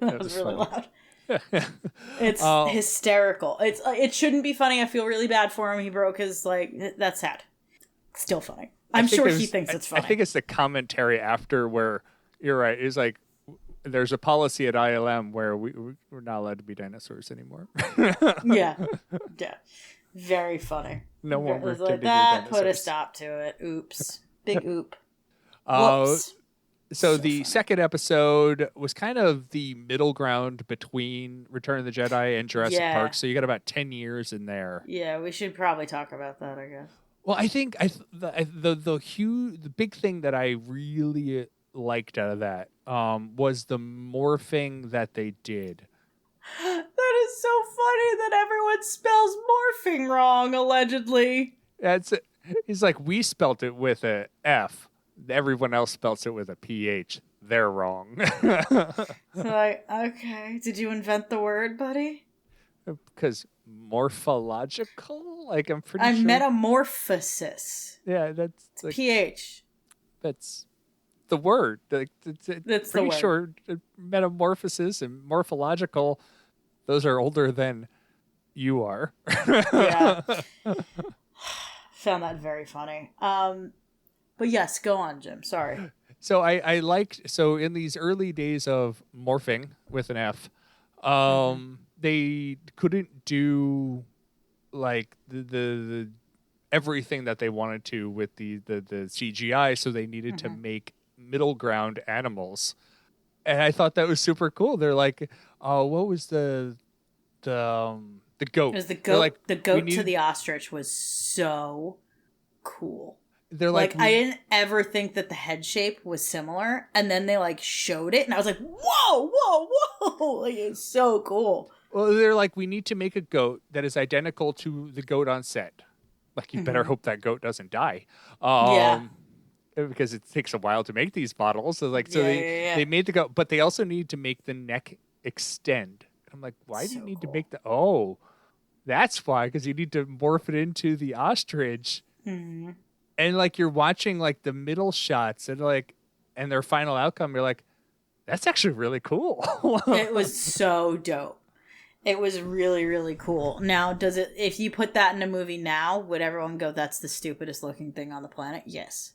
that was really funny. loud. It's hysterical. It shouldn't be funny. I feel really bad for him. He broke his That's sad. Still funny. I'm sure he thinks it's funny. I think it's the commentary after where you're right. It's like there's a policy at ILM where we're not allowed to be dinosaurs anymore. Yeah. Very funny. No one that put a stop to it. Oops. Big oop. Whoops. So the funny. Second episode was kind of the middle ground between Return of the Jedi and Jurassic Park. So you got about 10 years in there. Yeah, we should probably talk about that, I guess. Well, I think the big thing that I really liked out of that was the morphing that they did. That is so funny that everyone spells morphing wrong, allegedly. He's like, we spelt it with a F. Everyone else spells it with a PH. They're wrong. Like, okay. Did you invent the word, buddy? Because morphological? Like, I'm pretty sure. Metamorphosis. Yeah, that's like, PH. That's the word. Like, that's pretty the sure metamorphosis and morphological, those are older than you are. Yeah. Found that very funny. But yes, go on, Jim. Sorry. So I liked, so in these early days of morphing with an F, they couldn't do like the everything that they wanted to with the CGI, so they needed to make middle ground animals. And I thought that was super cool. They're like, what was the goat? It was the goat. Like, the goat to the ostrich was so cool. They're like, I didn't ever think that the head shape was similar, and then they like showed it, and I was like, whoa! Like, it's so cool. Well, they're like, we need to make a goat that is identical to the goat on set. Like, you better hope that goat doesn't die. Because it takes a while to make these bottles. So they made the goat, but they also need to make the neck extend. I'm like, why do you need to make the? Oh, that's why, because you need to morph it into the ostrich. Mm-hmm. And like, you're watching like the middle shots and like, and their final outcome, you're like, that's actually really cool. It was so dope. It was really, really cool. Now, if you put that in a movie now, would everyone go, that's the stupidest looking thing on the planet? Yes.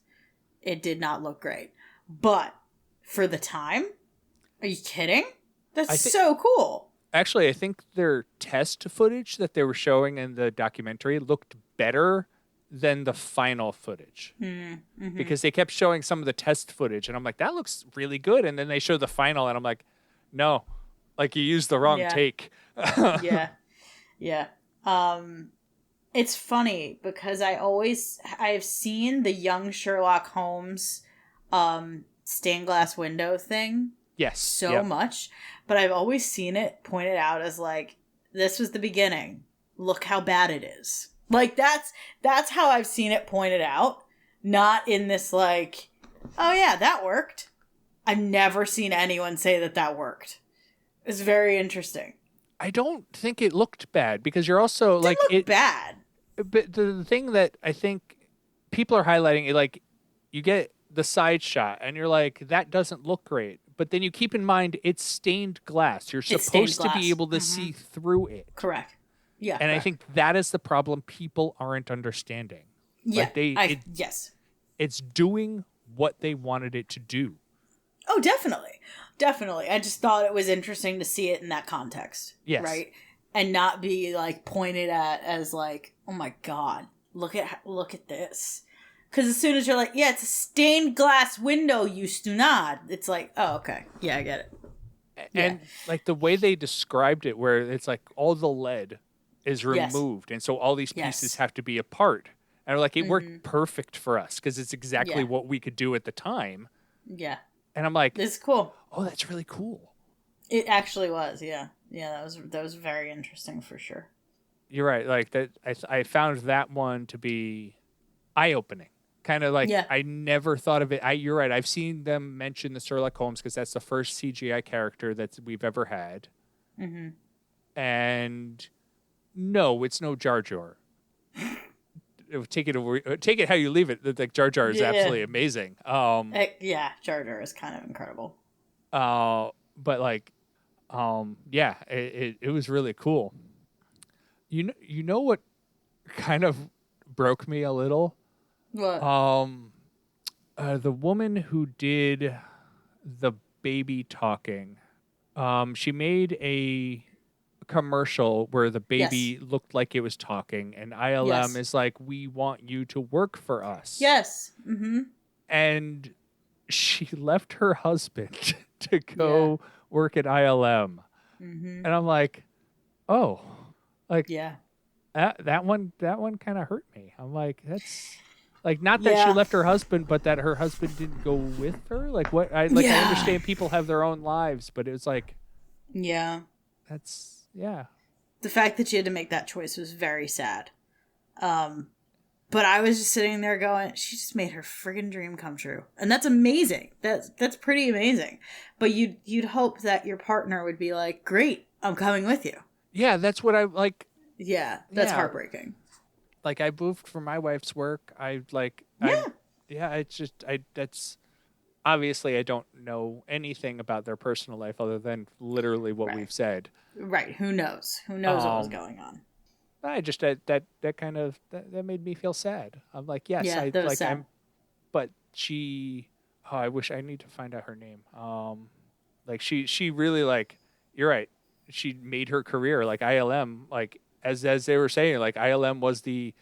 It did not look great. But for the time, are you kidding? That's so cool. Actually, I think their test footage that they were showing in the documentary looked better than the final footage. Mm-hmm. Because they kept showing some of the test footage, and I'm like, that looks really good. And then they show the final, and I'm like, no, like, you used the wrong take. Yeah. It's funny because I've seen the young Sherlock Holmes stained glass window thing. Yes. So much. But I've always seen it pointed out as like, this was the beginning. Look how bad it is. Like, that's how I've seen it pointed out. Not in this like, oh yeah, that worked. I've never seen anyone say that worked. It's very interesting. I don't think it looked bad because you're also bad. But the thing that I think people are highlighting, like, you get the side shot and you're like, that doesn't look great. But then you keep in mind it's stained glass. You're It's supposed stained to be glass. able to see through it. Correct. Yeah. And I correct. think that is the problem people aren't understanding. Yeah. Like yes. it's doing what they wanted it to do. Oh, definitely. Definitely. I just thought it was interesting to see it in that context. Yes. Right? And not be like pointed at as like, oh my God, look at this. Because as soon as you're like, yeah, it's a stained glass window, you stunad. It's like, oh, okay. Yeah, I get it. And like the way they described it, where it's like all the lead is removed. And so all these pieces have to be apart. And like, it worked perfect for us because it's exactly what we could do at the time. Yeah. And I'm like, it's cool. Oh, that's really cool. It actually was. Yeah. Yeah. That was very interesting for sure. You're right. Like that. I found that one to be eye opening. Kind of like, I never thought of it. You're right. I've seen them mention the Sherlock Holmes because that's the first CGI character that we've ever had. Mm-hmm. And no, it's no Jar Jar. Take it how you leave it. Like Jar Jar is absolutely amazing. Jar Jar is kind of incredible. But like, it was really cool. You know what kind of broke me a little? What? The woman who did the baby talking, she made a commercial where the baby looked like it was talking, and ILM is like, we want you to work for us. Yes. Mm-hmm. And she left her husband to go work at ILM. Mm-hmm. And I'm like, oh, like, that one kind of hurt me. I'm like, that's like, not that she left her husband, but that her husband didn't go with her. Like, what? I understand people have their own lives, but it was like, that's, the fact that she had to make that choice was very sad. But I was just sitting there going, she just made her friggin' dream come true. And that's amazing. That's pretty amazing. But you'd hope that your partner would be like, great, I'm coming with you. Yeah, that's what I like. Yeah, that's heartbreaking. Like, I moved for my wife's work. That's obviously I don't know anything about their personal life other than literally what we've said. Right. Who knows? Who knows what was going on? I just that kind of that made me feel sad. I'm like, yes, I like sad. But she, I wish I need to find out her name. Like she really, like, you're right. She made her career like ILM, like as they were saying, like ILM was the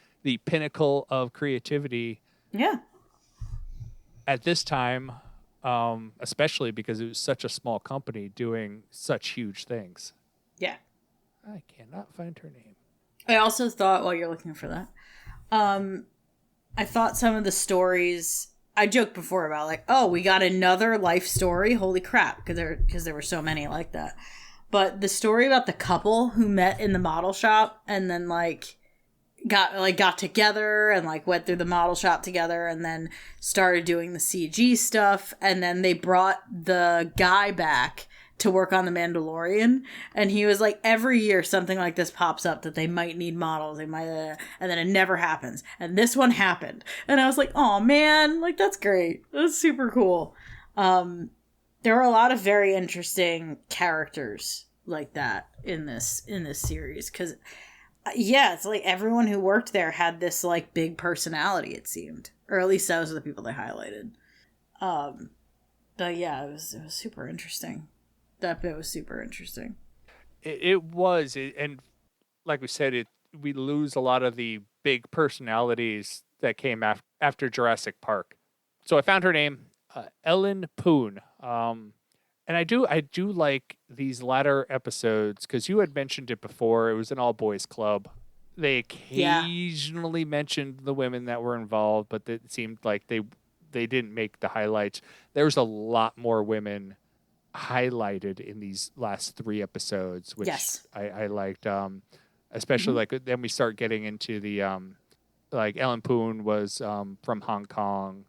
pinnacle of creativity. Yeah. At this time, especially because it was such a small company doing such huge things. Yeah. I cannot find her name. I also thought, while you're looking for that, I thought some of the stories, I joked before about like, oh, we got another life story. Holy crap. Because there were so many like that. But the story about the couple who met in the model shop and then got together and like went through the model shop together and then started doing the CG stuff. And then they brought the guy back to work on The Mandalorian, and he was like, every year something like this pops up that they might need models, and then it never happens, and this one happened, and I was like, oh man, like that's great, that's super cool. There are a lot of very interesting characters like that in this series, because it's like everyone who worked there had this like big personality, it seemed, or at least those are the people they highlighted. But yeah, it was super interesting. That bit was super interesting. It was, and like we said, we lose a lot of the big personalities that came after Jurassic Park. So I found her name, Ellen Poon. And I do like these latter episodes because you had mentioned it before. It was an all boys club. They occasionally mentioned the women that were involved, but it seemed like they didn't make the highlights. There was a lot more women highlighted in these last 3 episodes, which I liked, especially like then we start getting into the like Ellen Poon was from Hong Kong,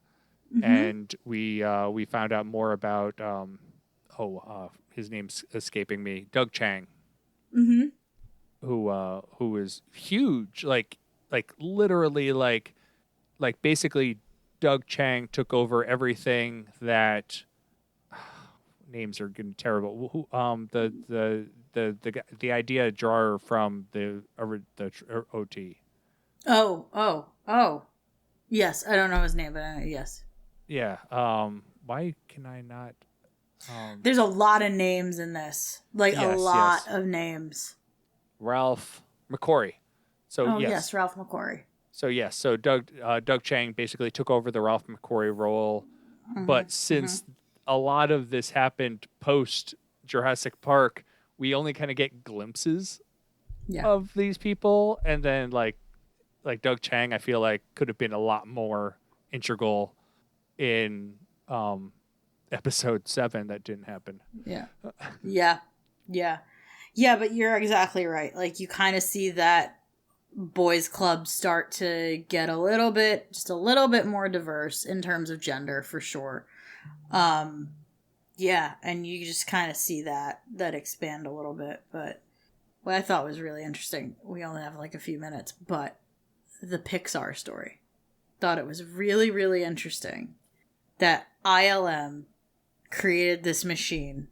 and we found out more about his name's escaping me, Doug Chang, who is huge, like literally like basically Doug Chang took over everything that names are getting terrible. The idea drawer from the OT. Oh. Yes, I don't know his name, but yes. Yeah. Why can I not? There's a lot of names in this. Like a lot of names. Ralph McQuarrie. So yes, Ralph McQuarrie. So yes, so Doug Chang basically took over the Ralph McQuarrie role, but since a lot of this happened post Jurassic Park, we only kind of get glimpses of these people, and then like Doug Chang, I feel like could have been a lot more integral in episode 7 that didn't happen. Yeah, but you're exactly right. Like you kind of see that boys club start to get a little bit more diverse in terms of gender for sure. And you just kind of see that expand a little bit. But what I thought was really interesting, we only have like a few minutes, but the Pixar story. Thought it was really, really interesting that ILM created this machine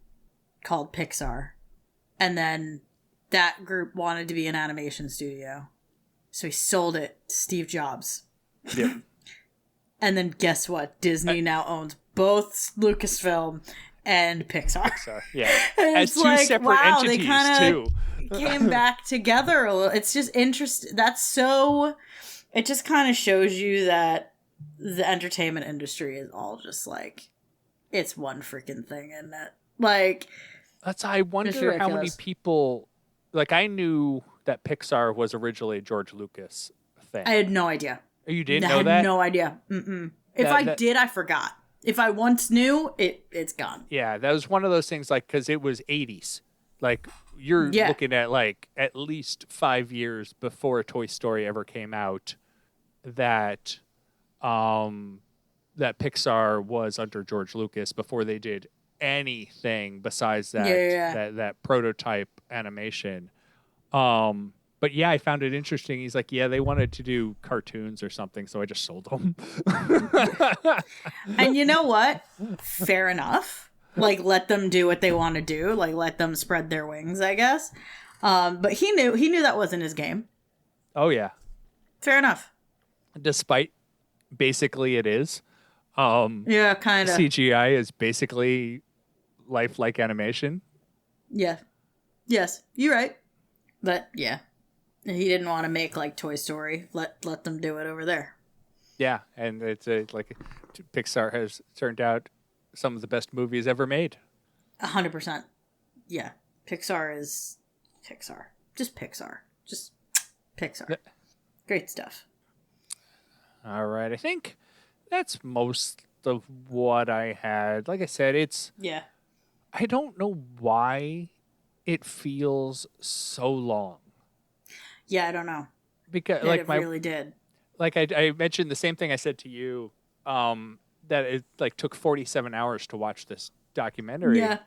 called Pixar, and then that group wanted to be an animation studio. So he sold it to Steve Jobs. Yep. And then guess what? Disney now owns both Lucasfilm and Pixar. Yeah. As two separate entities, they kind too. of came back together a little. It's just interesting. It just kind of shows you that the entertainment industry is all just like, it's one freaking thing, isn't it? Like, I wonder how many people, like I knew that Pixar was originally a George Lucas thing. I had no idea. Oh, you didn't know that? I had no idea. If I did, I forgot. If I once knew, it's gone. Yeah, that was one of those things, like, because it was 80s. Like, you're looking at, like, at least 5 years before Toy Story ever came out that Pixar was under George Lucas before they did anything besides that that prototype animation. But yeah, I found it interesting. He's like, they wanted to do cartoons or something, so I just sold them. And you know what? Fair enough. Like, let them do what they want to do. Like, let them spread their wings, I guess. But he knew that wasn't his game. Oh yeah. Fair enough. Despite basically it is. Yeah, kind of. CGI is basically lifelike animation. Yeah. Yes, you're right. But yeah, he didn't want to make like Toy Story. Let them do it over there. Yeah, and it's like Pixar has turned out some of the best movies ever made. 100%. Yeah, Pixar is Pixar. Just Pixar. Just Pixar. Great stuff. All right, I think that's most of what I had. Like I said, I don't know why it feels so long. Yeah, I don't know. Because it really did. Like I mentioned the same thing I said to you, that it like took 47 hours to watch this documentary. Yeah.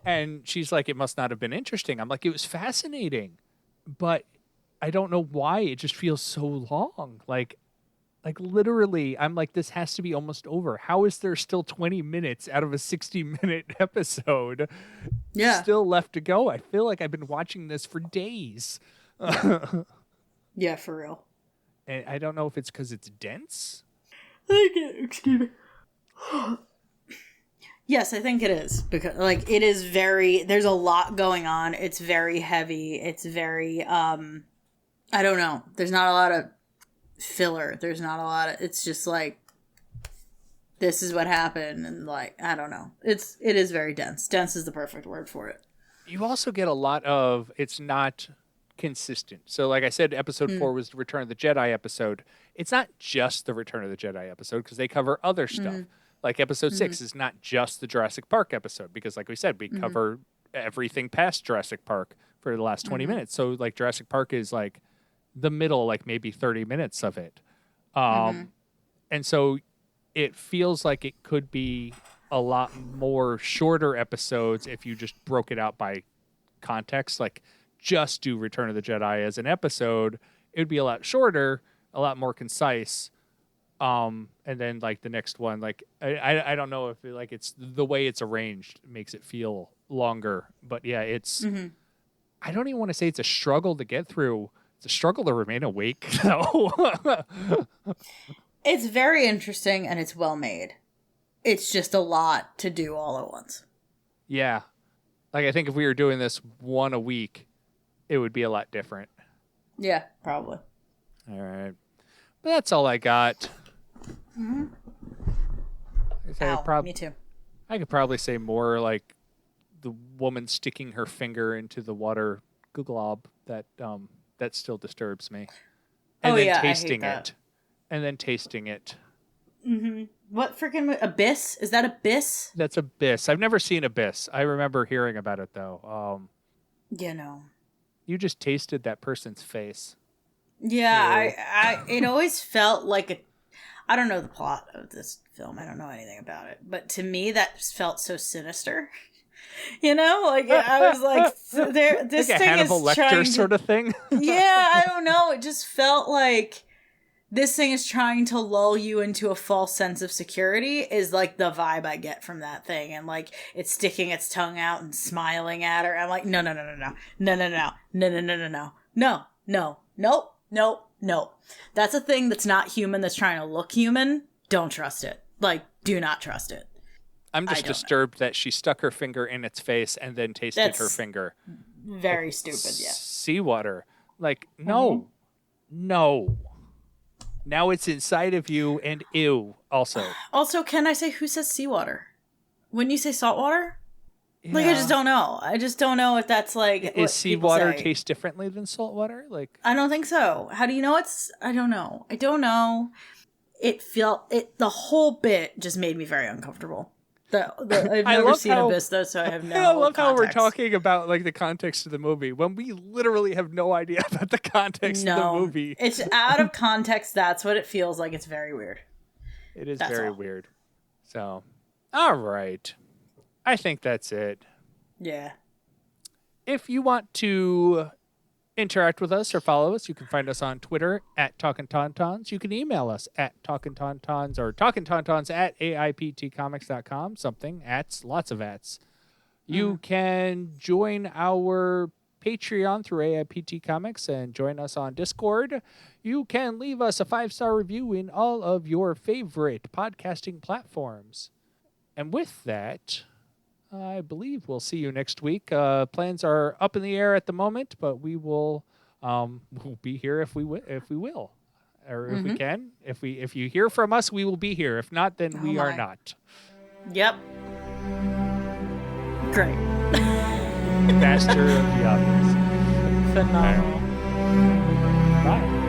And she's like, it must not have been interesting. I'm like, it was fascinating, but I don't know why it just feels so long. Like literally, I'm like, this has to be almost over. How is there still 20 minutes out of a 60-minute episode still left to go? I feel like I've been watching this for days. Yeah, for real. And I don't know if it's because it's dense. Excuse me. Yes, I think it is. Because like it is there's a lot going on. It's very heavy. It's very I don't know. There's not a lot of filler. There's not a lot of, it's just like, this is what happened, and like, I don't know. It is very dense. Dense is the perfect word for it. You also get a lot of, it's not consistent. So like I said, episode 4 was the Return of the Jedi episode. It's not just the Return of the Jedi episode, because they cover other stuff. Like episode 6 is not just the Jurassic Park episode, because like we said, we cover everything past Jurassic Park for the last 20 minutes. So like Jurassic Park is like the middle, like maybe 30 minutes of it. And so it feels like it could be a lot more shorter episodes if you just broke it out by context. Like just do Return of the Jedi as an episode. It would be a lot shorter, a lot more concise. And then like the next one, like I don't know if it's the way it's arranged makes it feel longer, but yeah, it's I don't even want to say it's a struggle to get through. It's a struggle to remain awake. So It's very interesting and it's well made. It's just a lot to do all at once. yeah, like I think if we were doing this one a week, it would be a lot different. Yeah, probably. All right, but that's all I got. Me too. I could probably say more, like the woman sticking her finger into the water glob that still disturbs me. And then tasting I hate that. it. And then tasting it. What freaking Abyss? Is that Abyss? That's Abyss. I've never seen Abyss. I remember hearing about it though. You just tasted that person's face. Yeah, I it always felt like I don't know the plot of this film. I don't know anything about it. But to me, that felt so sinister. You know? Like, I was like, this like a thing Hannibal is Lecter sort of thing? Yeah, I don't know. It just felt like this thing is trying to lull you into a false sense of security is like the vibe I get from that thing. And like, it's sticking its tongue out and smiling at her. I'm like, no. That's a thing that's not human, that's trying to look human. Don't trust it. Like, do not trust it. I'm just disturbed that she stuck her finger in its face and then tasted her finger. Very stupid, yeah. Seawater. Like, no. Now it's inside of you, and ew, also. Also, can I say, who says seawater? Wouldn't you say saltwater? Yeah. Like, I just don't know. I just don't know if that's like... Is seawater taste differently than saltwater? Like, I don't think so. How do you know it's... I don't know. The whole bit just made me very uncomfortable. I've never seen Abyss, though, so I have no I love context. how we're talking about like the context of the movie when we literally have no idea about the context of the movie. It's out of context. That's what it feels like. It's very weird. It is very weird. So, all right. I think that's it. Yeah. If you want to interact with us or follow us, you can find us on Twitter at Talkin Tauntauns. You can email us at Talkin Tauntauns or talkintauntauns at aiptcomics.com. Something, ats, lots of ats. You can join our Patreon through AIPT Comics and join us on Discord. You can leave us a 5-star review in all of your favorite podcasting platforms. And with that, I believe we'll see you next week. Plans are up in the air at the moment, but we will we'll be here if we will, or if we can. If you hear from us, we will be here. If not, then we are not. Yep. Great. Master of the obvious. Phenomenal. Bye.